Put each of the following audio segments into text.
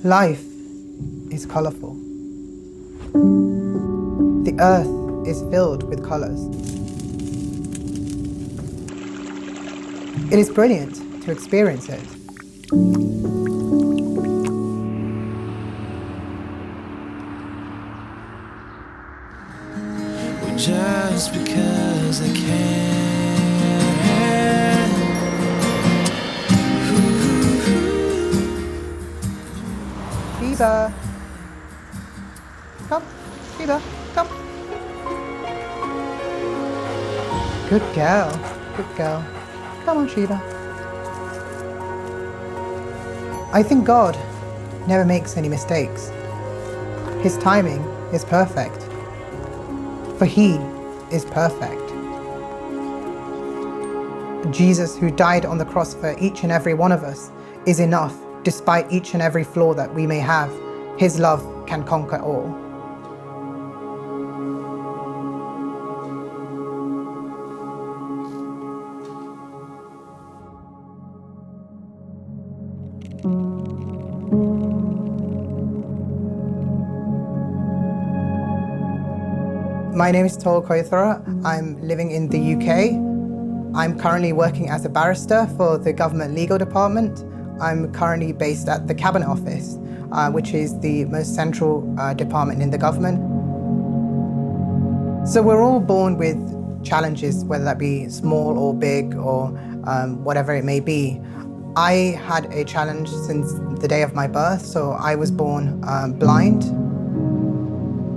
Life is colourful. The earth is filled with colours. It is brilliant to experience it. Just because I can. Sheba. Come, Sheba, come. Good girl, good girl. Come on, Sheba. I think God never makes any mistakes. His timing is perfect. For He is perfect. Jesus, who died on the cross for each and every one of us, is enough. Despite each and every flaw that we may have, His love can conquer all. My name is Toel Koyithara. I'm living in the UK. I'm currently working as a barrister for the government legal department. I'm currently based at the Cabinet Office, which is the most central department in the government. So we're all born with challenges, whether that be small or big or whatever it may be. I had a challenge since the day of my birth, so I was born blind.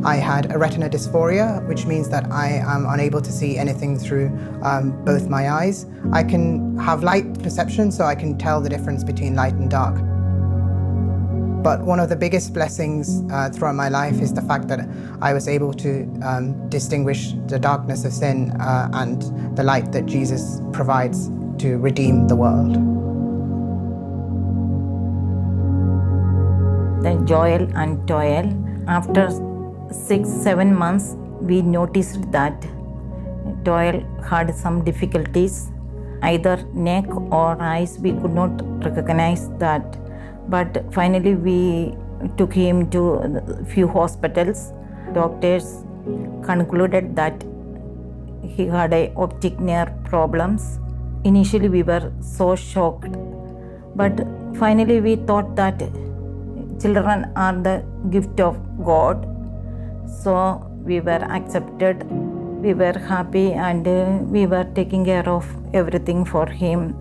I had a retina dysphoria, which means that I am unable to see anything through both my eyes. I can have light perception, so I can tell the difference between light and dark. But one of the biggest blessings throughout my life is the fact that I was able to distinguish the darkness of sin and the light that Jesus provides to redeem the world. Then Joel and Toel, after 6-7 months, we noticed that Toel had some difficulties, either neck or eyes. We could not recognize that. But finally, we took him to a few hospitals. Doctors concluded that he had optic nerve problems. Initially, we were so shocked. But finally, we thought that children are the gift of God. So we were accepted, we were happy, and we were taking care of everything for him.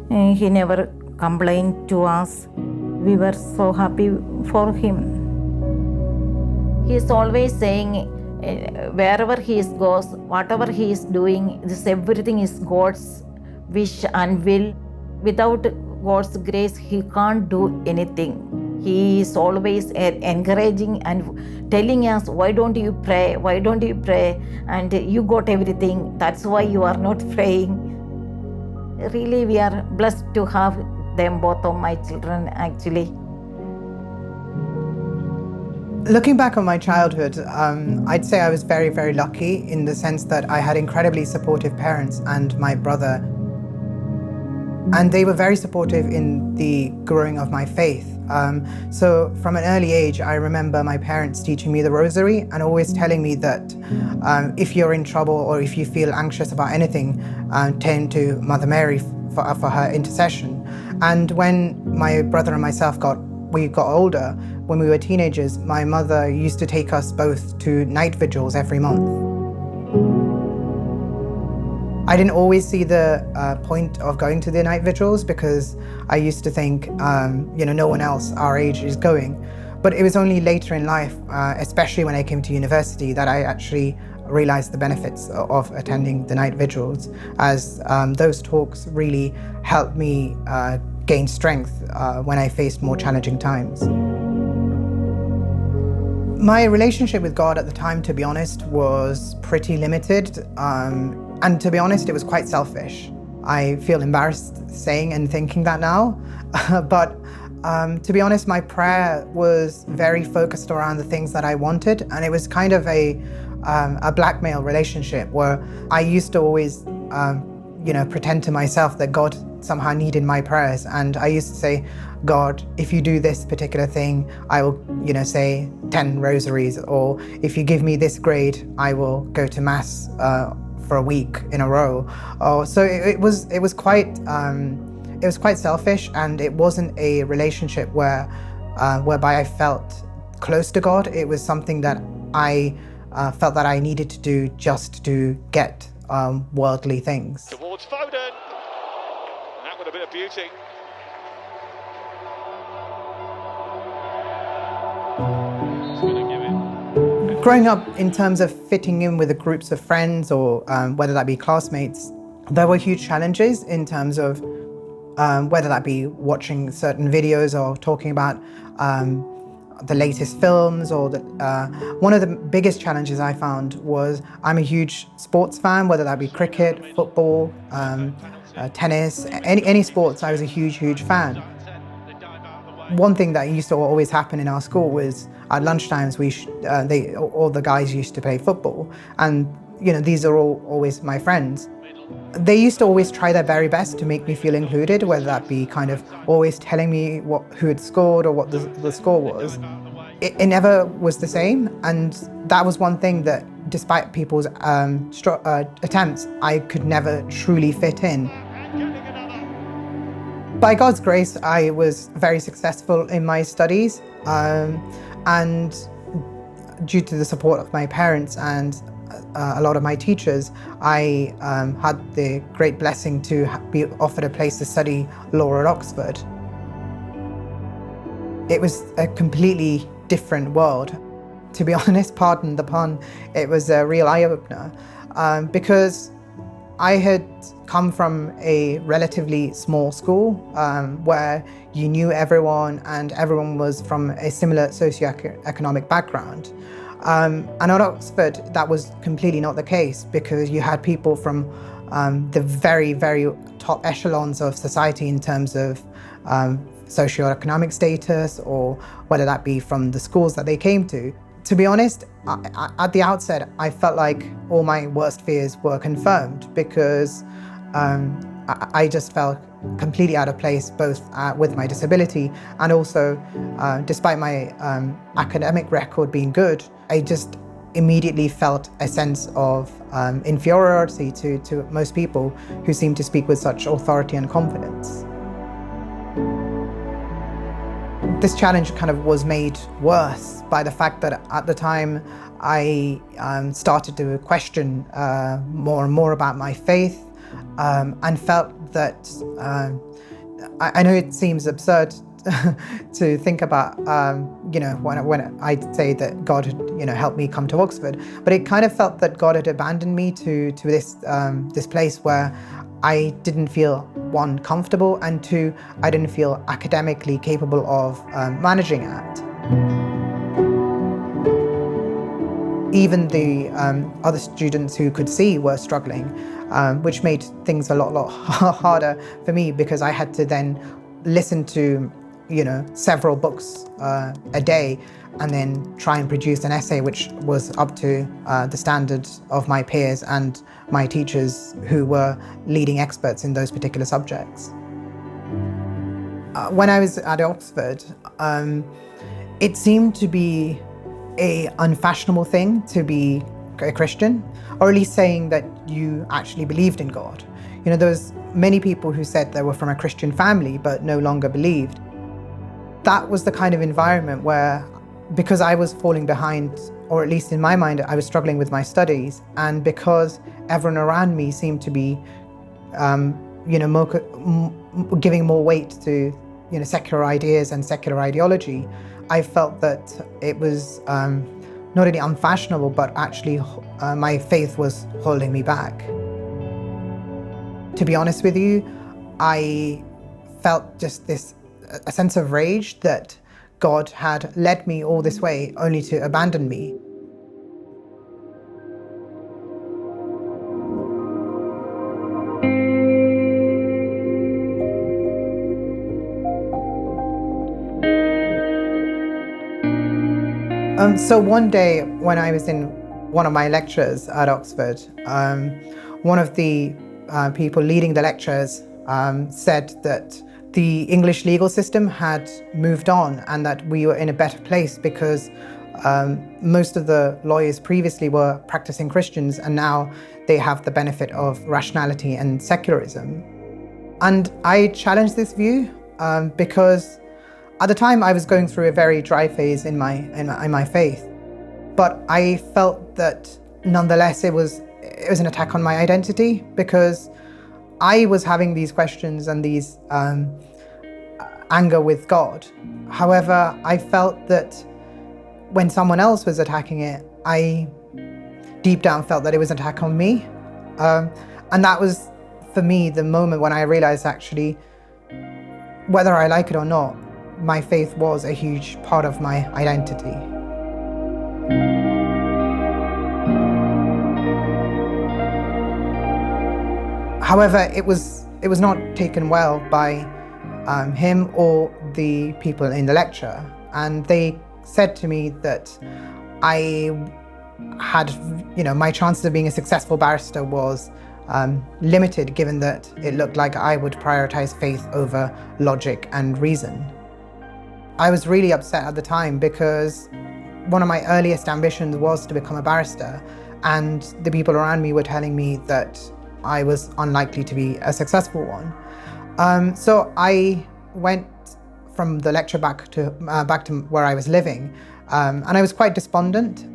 He never complained to us. We were so happy for him. He is always saying, wherever he goes, whatever he is doing, everything is God's wish and will. Without God's grace, he can't do anything. He is always encouraging and telling us, why don't you pray? Why don't you pray? And you got everything. That's why you are not praying. Really, we are blessed to have them, both of my children, actually. Looking back on my childhood, I'd say I was very, very lucky in the sense that I had incredibly supportive parents and my brother. And they were very supportive in the growing of my faith. So from an early age, I remember my parents teaching me the rosary and always telling me that if you're in trouble or if you feel anxious about anything, turn to Mother Mary for her intercession. And when my brother and myself got older, when we were teenagers, my mother used to take us both to night vigils every month. I didn't always see the point of going to the night vigils because I used to think, no one else our age is going. But it was only later in life, especially when I came to university, that I actually realized the benefits of attending the night vigils, as those talks really helped me gain strength when I faced more challenging times. My relationship with God at the time, to be honest, was pretty limited. And to be honest, it was quite selfish. I feel embarrassed saying and thinking that now. But to be honest, my prayer was very focused around the things that I wanted. And it was kind of a blackmail relationship where I used to always pretend to myself that God somehow needed my prayers. And I used to say, God, if you do this particular thing, I will, say 10 rosaries, or if you give me this grade, I will go to mass for a week in a row. So it was quite selfish, and it wasn't a relationship whereby I felt close to God. It was something that I felt that I needed to do just to get worldly things. Towards Foden. That would have been a beauty. Growing up, in terms of fitting in with the groups of friends, or whether that be classmates, there were huge challenges in terms of whether that be watching certain videos or talking about the latest films, or one of the biggest challenges I found was I'm a huge sports fan, whether that be cricket, football, tennis, any sports. I was a huge fan. One thing that used to always happen in our school was at lunchtimes all the guys used to play football, and these are always my friends. They used to always try their very best to make me feel included, whether that be kind of always telling me who had scored or what the score was. It never was the same, and that was one thing that, despite people's attempts, I could never truly fit in. By God's grace, I was very successful in my studies, and due to the support of my parents and a lot of my teachers, I had the great blessing to be offered a place to study law at Oxford. It was a completely different world. To be honest, pardon the pun, it was a real eye-opener, because I had come from a relatively small school where you knew everyone and everyone was from a similar socioeconomic background. And at Oxford, that was completely not the case, because you had people from the very, very top echelons of society in terms of socioeconomic status, or whether that be from the schools that they came to. To be honest, at the outset, I felt like all my worst fears were confirmed, because I just felt completely out of place, both with my disability and also, despite my academic record being good, I just immediately felt a sense of inferiority to most people who seem to speak with such authority and confidence. This challenge kind of was made worse by the fact that at the time I started to question more and more about my faith, and felt that I know it seems absurd to think about, when I say that God had, helped me come to Oxford, but it kind of felt that God had abandoned me to this place where I didn't feel, one, comfortable, and two, I didn't feel academically capable of managing it. Even the other students who could see were struggling, which made things a lot harder for me, because I had to then listen to several books a day, and then try and produce an essay which was up to the standards of my peers and my teachers, who were leading experts in those particular subjects. When I was at Oxford, it seemed to be an unfashionable thing to be a Christian, or at least saying that you actually believed in God. There was many people who said they were from a Christian family but no longer believed. That was the kind of environment where, because I was falling behind, or at least in my mind, I was struggling with my studies, and because everyone around me seemed to be, giving more weight to, secular ideas and secular ideology, I felt that it was not only unfashionable, but actually my faith was holding me back. To be honest with you, I felt just a sense of rage that God had led me all this way only to abandon me. So one day when I was in one of my lectures at Oxford, one of the people leading the lectures said that the English legal system had moved on and that we were in a better place because most of the lawyers previously were practicing Christians and now they have the benefit of rationality and secularism. And I challenged this view because at the time I was going through a very dry phase in my faith. But I felt that nonetheless it was an attack on my identity because I was having these questions and these anger with God. However, I felt that when someone else was attacking it, I deep down felt that it was an attack on me. And that was, for me, the moment when I realized actually, whether I like it or not, my faith was a huge part of my identity. However, it was not taken well by him or the people in the lecture, and they said to me that I had, my chances of being a successful barrister was limited, given that it looked like I would prioritize faith over logic and reason. I was really upset at the time because one of my earliest ambitions was to become a barrister, and the people around me were telling me that I was unlikely to be a successful one. So I went from the lecture back to where I was living, and I was quite despondent.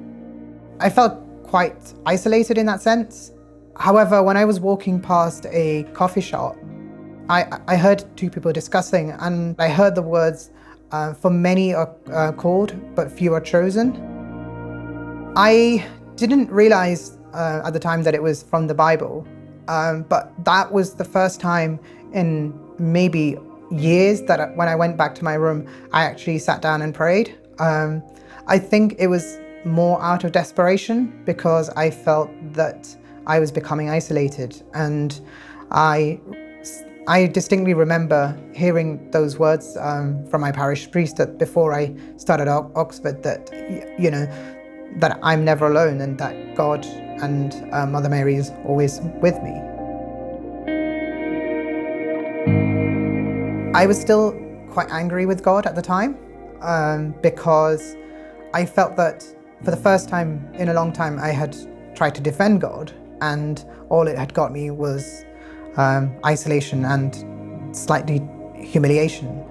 I felt quite isolated in that sense. However, when I was walking past a coffee shop, I heard two people discussing, and I heard the words, "For many are called, but few are chosen." I didn't realize at the time that it was from the Bible, but that was the first time in maybe years that when I went back to my room, I actually sat down and prayed. I think it was more out of desperation because I felt that I was becoming isolated, and I distinctly remember hearing those words from my parish priest that before I started Oxford, that that I'm never alone and that God and Mother Mary is always with me. I was still quite angry with God at the time because I felt that for the first time in a long time I had tried to defend God, and all it had got me was isolation and slightly humiliation.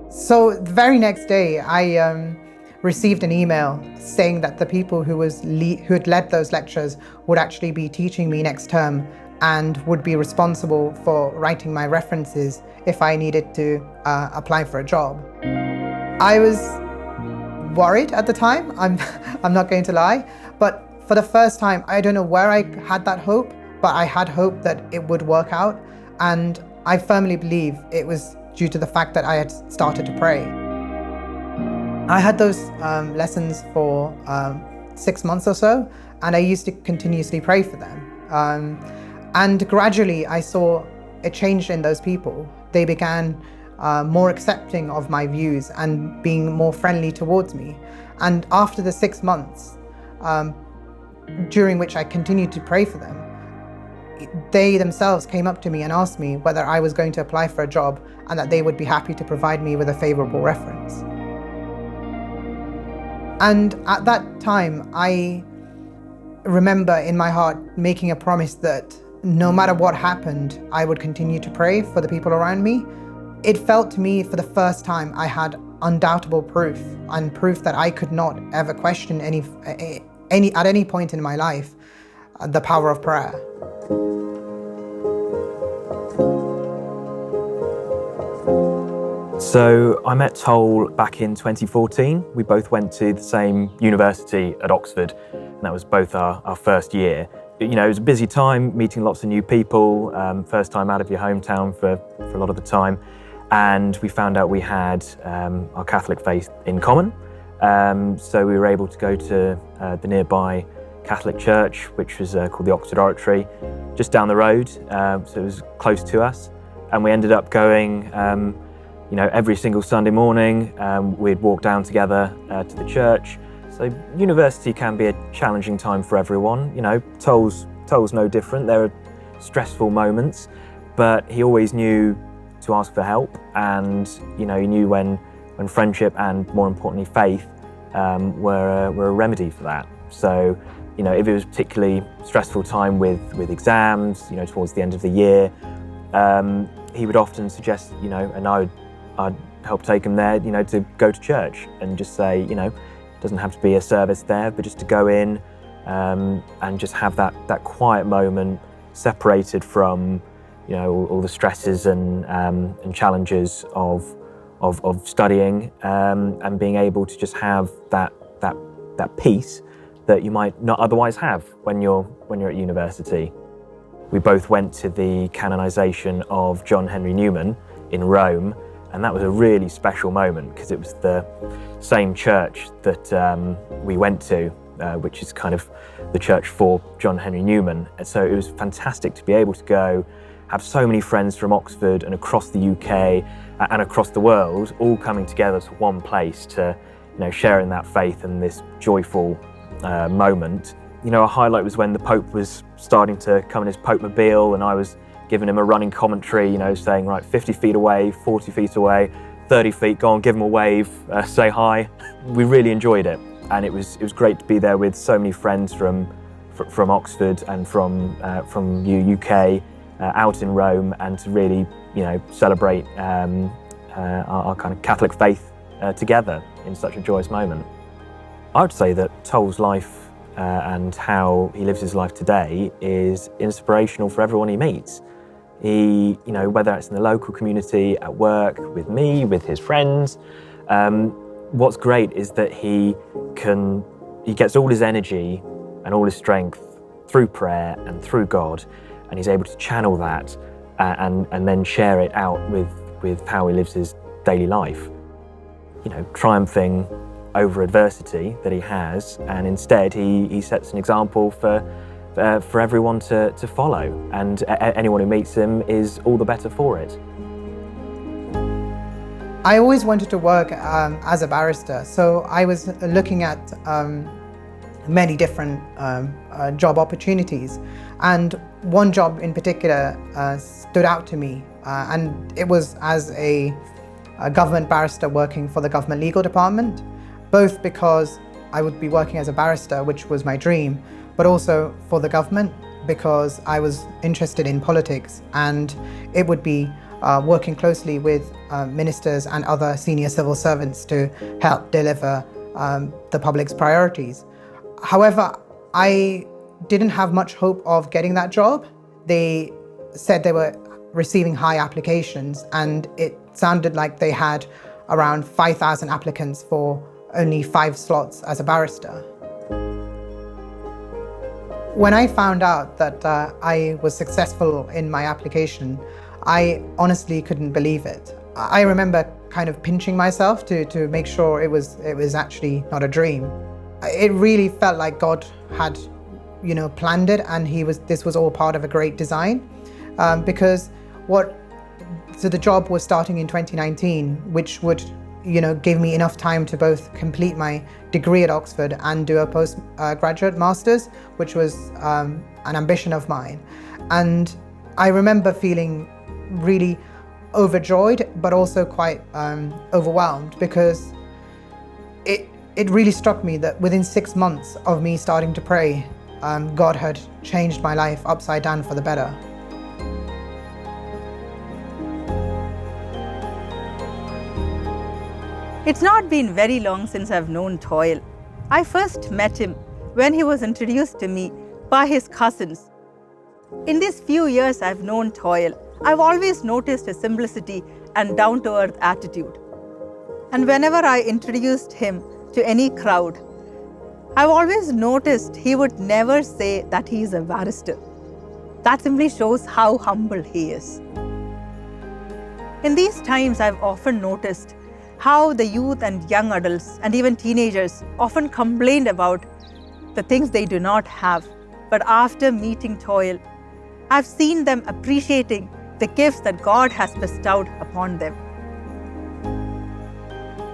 So the very next day I received an email saying that the people who had led those lectures would actually be teaching me next term and would be responsible for writing my references if I needed to apply for a job. I was worried at the time, I'm not going to lie, but for the first time, I don't know where I had that hope, but I had hope that it would work out, and I firmly believe it was due to the fact that I had started to pray. I had those lessons for 6 months or so, and I used to continuously pray for them. And gradually I saw a change in those people. They began more accepting of my views and being more friendly towards me. And after the 6 months, during which I continued to pray for them, they themselves came up to me and asked me whether I was going to apply for a job and that they would be happy to provide me with a favourable reference. And at that time, I remember in my heart making a promise that no matter what happened, I would continue to pray for the people around me. It felt to me for the first time I had undoubtable proof, and proof that I could not ever question at any point in my life the power of prayer. So I met Toel back in 2014. We both went to the same university at Oxford, and that was both our first year. It was a busy time, meeting lots of new people, first time out of your hometown for a lot of the time, and we found out we had our Catholic faith in common. So we were able to go to the nearby Catholic church, which was called the Oxford Oratory, just down the road, so it was close to us, and we ended up going every single Sunday morning. We'd walk down together to the church. So university can be a challenging time for everyone. Toel's no different. There are stressful moments, but he always knew to ask for help, and he knew when friendship and, more importantly, faith were a remedy for that. So, if it was a particularly stressful time with exams, towards the end of the year, he would often suggest, and I'd help take him there, to go to church and just say, it doesn't have to be a service there, but just to go in and just have that quiet moment, separated from, all the stresses and challenges of studying, and being able to just have that peace that you might not otherwise have when you're at university. We both went to the canonization of John Henry Newman in Rome, and that was a really special moment because it was the same church that we went to, which is kind of the church for John Henry Newman. And so it was fantastic to be able to go, have so many friends from Oxford and across the UK and across the world all coming together to one place to, sharing that faith and this joyful moment. A highlight was when the Pope was starting to come in his Pope-mobile, and I was giving him a running commentary, saying, right, 50 feet away, 40 feet away, 30 feet, go on, give him a wave, say hi. We really enjoyed it, and it was great to be there with so many friends from Oxford and from UK out in Rome, and to really, celebrate our kind of Catholic faith together in such a joyous moment. I would say that Toel's life and how he lives his life today is inspirational for everyone he meets. He, whether it's in the local community, at work, with me, with his friends, what's great is that he gets all his energy and all his strength through prayer and through God, and he's able to channel that and then share it out with how he lives his daily life. Triumphing over adversity that he has, and instead he sets an example for everyone to follow, and anyone who meets him is all the better for it. I always wanted to work as a barrister, so I was looking at many different job opportunities, and one job in particular stood out to me, and it was as a government barrister working for the government legal department, both because I would be working as a barrister, which was my dream, but also for the government because I was interested in politics, and it would be working closely with ministers and other senior civil servants to help deliver the public's priorities. However, I didn't have much hope of getting that job. They said they were receiving high applications, and it sounded like they had around 5,000 applicants for only 5 slots as a barrister. When I found out that I was successful in my application, I honestly couldn't believe it. I remember kind of pinching myself to make sure it was actually not a dream. It really felt like God had, planned it, and this was all part of a great design, because so the job was starting in 2019, which would, give me enough time to both complete my degree at Oxford and do a postgraduate master's, which was an ambition of mine. And I remember feeling really overjoyed, but also quite overwhelmed, because it really struck me that within 6 months of me starting to pray, God had changed my life upside down for the better. It's not been very long since I've known Toel. I first met him when he was introduced to me by his cousins. In these few years I've known Toel, I've always noticed his simplicity and down-to-earth attitude. And whenever I introduced him to any crowd, I've always noticed he would never say that he is a barrister. That simply shows how humble he is. In these times, I've often noticed how the youth and young adults and even teenagers often complained about the things they do not have. But after meeting Toel, I've seen them appreciating the gifts that God has bestowed upon them.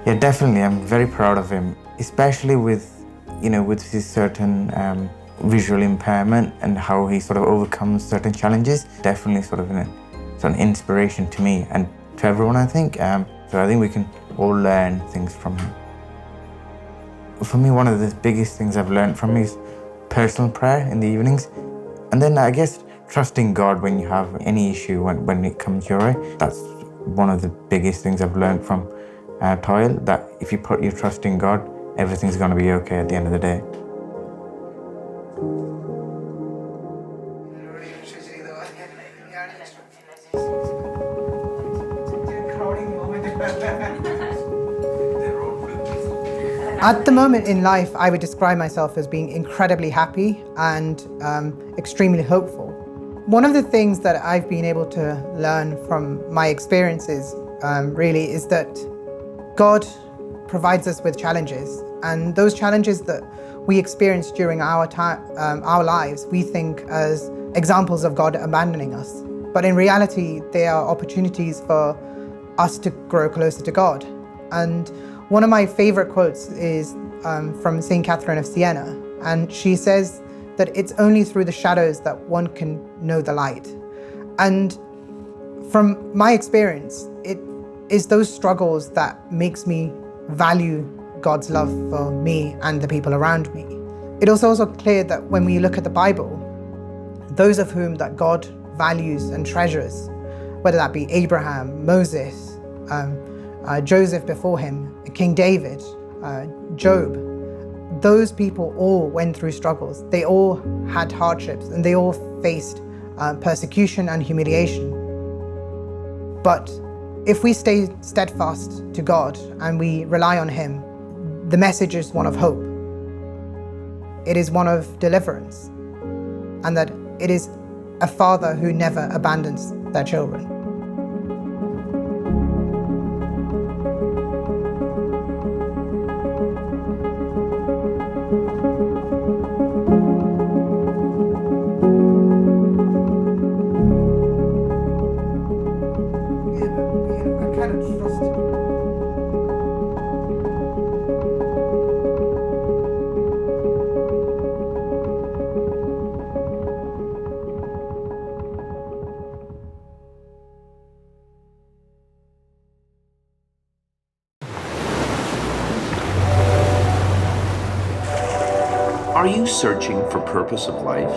Yeah, definitely. I'm very proud of him, especially with his certain visual impairment and how he sort of overcomes certain challenges. Definitely sort of an inspiration to me and to everyone, I think. So I think we can all learn things from him. For me, one of the biggest things I've learned from him is personal prayer in the evenings. And then I guess trusting God when you have any issue when it comes your way. That's one of the biggest things I've learned from Toel, that if you put your trust in God, everything's going to be okay at the end of the day. At the moment in life, I would describe myself as being incredibly happy and extremely hopeful. One of the things that I've been able to learn from my experiences really is that God provides us with challenges, and those challenges that we experience during our lives, we think as examples of God abandoning us. But in reality, they are opportunities for us to grow closer to God. And one of my favorite quotes is from St. Catherine of Siena, and she says that it's only through the shadows that one can know the light. And from my experience, it is those struggles that makes me value God's love for me and the people around me. It is also clear that when we look at the Bible, those of whom that God values and treasures, whether that be Abraham, Moses, Joseph before him, King David, Job, those people all went through struggles. They all had hardships and they all faced persecution and humiliation. But if we stay steadfast to God and we rely on Him, the message is one of hope. It is one of deliverance, and that it is a father who never abandons their children. Are you searching for purpose of life?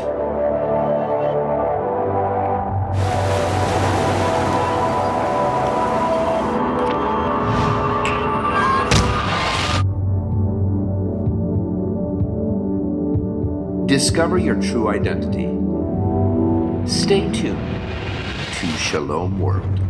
Discover your true identity. Stay tuned to Shalom World.